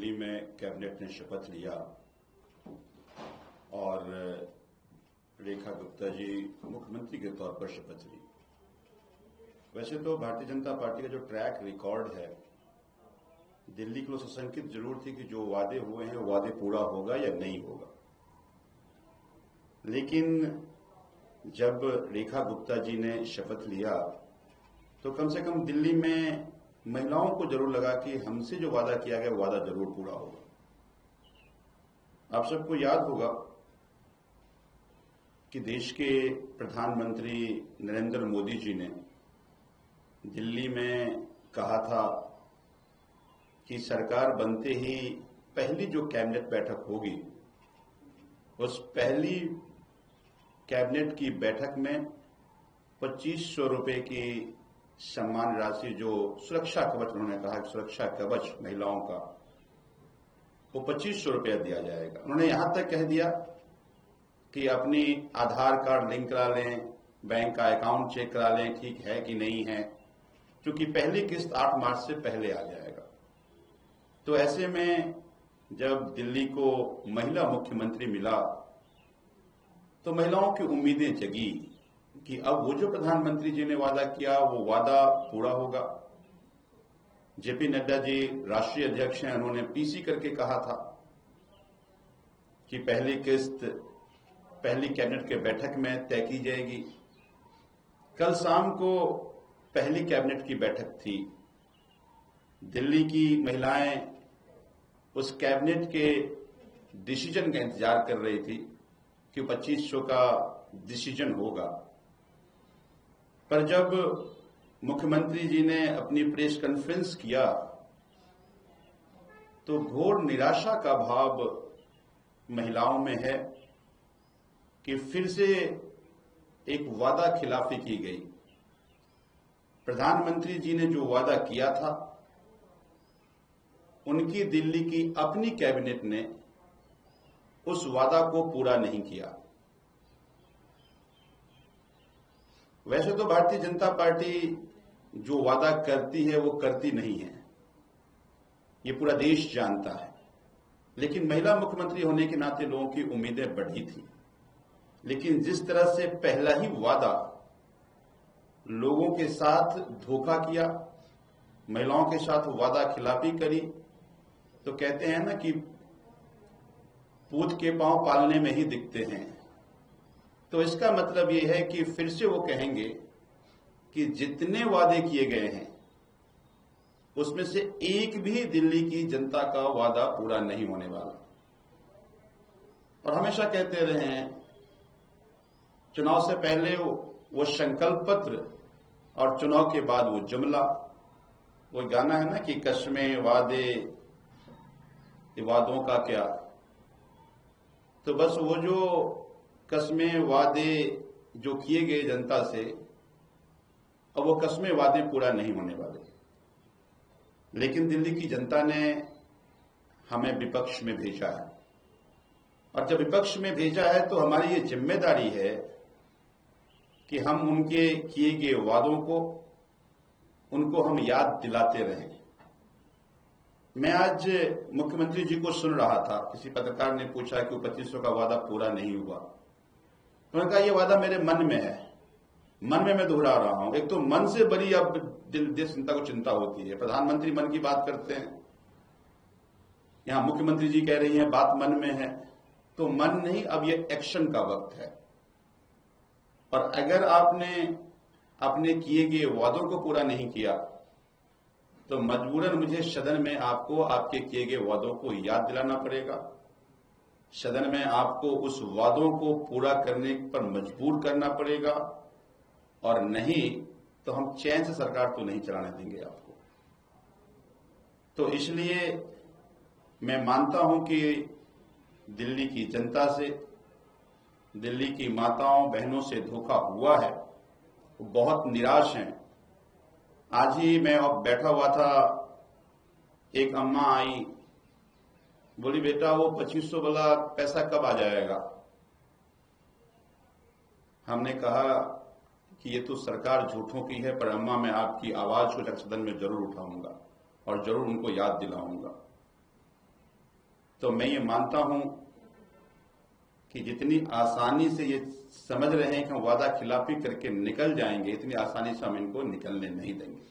दिल्ली में कैबिनेट ने शपथ लिया और रेखा गुप्ता जी मुख्यमंत्री के तौर पर शपथ ली। वैसे तो भारतीय जनता पार्टी का जो ट्रैक रिकॉर्ड है, दिल्ली को सशंकित जरूर थी कि जो वादे हुए हैं वो वादे पूरा होगा या नहीं होगा। लेकिन जब रेखा गुप्ता जी ने शपथ लिया तो कम से कम दिल्ली में महिलाओं को जरूर लगा कि हमसे जो वादा किया गया वादा जरूर पूरा होगा। आप सबको याद होगा कि देश के प्रधानमंत्री नरेंद्र मोदी जी ने दिल्ली में कहा था कि सरकार बनते ही पहली जो कैबिनेट बैठक होगी, उस पहली कैबिनेट की बैठक में 2500 रुपए की सम्मान राशि, जो सुरक्षा कवच, उन्होंने कहा सुरक्षा कवच महिलाओं का, वो 2500 रुपया दिया जाएगा। उन्होंने यहां तक कह दिया कि अपनी आधार कार्ड लिंक करा लें, बैंक का अकाउंट चेक करा लें ठीक है कि नहीं है, क्योंकि पहली किस्त 8 मार्च से पहले आ जाएगा। तो ऐसे में जब दिल्ली को महिला मुख्यमंत्री मिला तो महिलाओं की उम्मीदें जगी कि अब वो जो प्रधानमंत्री जी ने वादा किया वो वादा पूरा होगा। जेपी नड्डा जी राष्ट्रीय अध्यक्ष हैं, उन्होंने पीसी करके कहा था कि पहली किस्त पहली कैबिनेट के बैठक में तय की जाएगी। कल शाम को पहली कैबिनेट की बैठक थी। दिल्ली की महिलाएं उस कैबिनेट के डिसीजन का इंतजार कर रही थी कि 2500 का डिसीजन होगा। पर जब मुख्यमंत्री जी ने अपनी प्रेस कॉन्फ्रेंस किया तो घोर निराशा का भाव महिलाओं में है कि फिर से एक वादा खिलाफी की गई। प्रधानमंत्री जी ने जो वादा किया था, उनकी दिल्ली की अपनी कैबिनेट ने उस वादा को पूरा नहीं किया। वैसे तो भारतीय जनता पार्टी जो वादा करती है वो करती नहीं है, ये पूरा देश जानता है। लेकिन महिला मुख्यमंत्री होने के नाते लोगों की उम्मीदें बढ़ी थी। लेकिन जिस तरह से पहला ही वादा लोगों के साथ धोखा किया, महिलाओं के साथ वादा खिलाफी करी, तो कहते हैं ना कि पूत के पांव पालने में ही दिखते हैं। तो इसका मतलब ये है कि फिर से वो कहेंगे कि जितने वादे किए गए हैं उसमें से एक भी दिल्ली की जनता का वादा पूरा नहीं होने वाला। और हमेशा कहते रहे हैं, चुनाव से पहले वो संकल्प पत्र और चुनाव के बाद वो जुमला। वो गाना है ना कि कस्में वादे, ये वादों का क्या। तो बस वो जो कस्में वादे जो किए गए जनता से, अब वो कस्में वादे पूरा नहीं होने वाले। लेकिन दिल्ली की जनता ने हमें विपक्ष में भेजा है, और जब विपक्ष में भेजा है तो हमारी ये जिम्मेदारी है कि हम उनके किए गए वादों को, उनको हम याद दिलाते रहें। मैं आज मुख्यमंत्री जी को सुन रहा था, किसी पत्रकार ने पूछा कि 2500 का वादा पूरा नहीं हुआ। उन्होंने कहा ये वादा मेरे मन में है, मन में मैं दोहरा रहा हूं। एक तो मन से बड़ी अब देश जनता को चिंता होती है। प्रधानमंत्री मन की बात करते हैं, यहां मुख्यमंत्री जी कह रही हैं बात मन में है। तो मन नहीं, अब ये एक्शन का वक्त है। और अगर आपने अपने किए गए वादों को पूरा नहीं किया तो मजबूरन मुझे सदन में आपको आपके किए गए वादों को याद दिलाना पड़ेगा। सदन में आपको उस वादों को पूरा करने पर मजबूर करना पड़ेगा, और नहीं तो हम चैन से सरकार तो नहीं चलाने देंगे आपको। तो इसलिए मैं मानता हूं कि दिल्ली की जनता से, दिल्ली की माताओं बहनों से धोखा हुआ है, वो बहुत निराश हैं। आज ही मैं अब बैठा हुआ था, एक अम्मा आई, बोली बेटा वो 2500 वाला पैसा कब आ जाएगा। हमने कहा कि ये तो सरकार झूठों की है, पर अम्मा मैं आपकी आवाज को सदन में जरूर उठाऊंगा और जरूर उनको याद दिलाऊंगा। तो मैं ये मानता हूं कि जितनी आसानी से ये समझ रहे हैं कि हम वादा खिलाफी करके निकल जाएंगे, इतनी आसानी से हम इनको निकलने नहीं देंगे।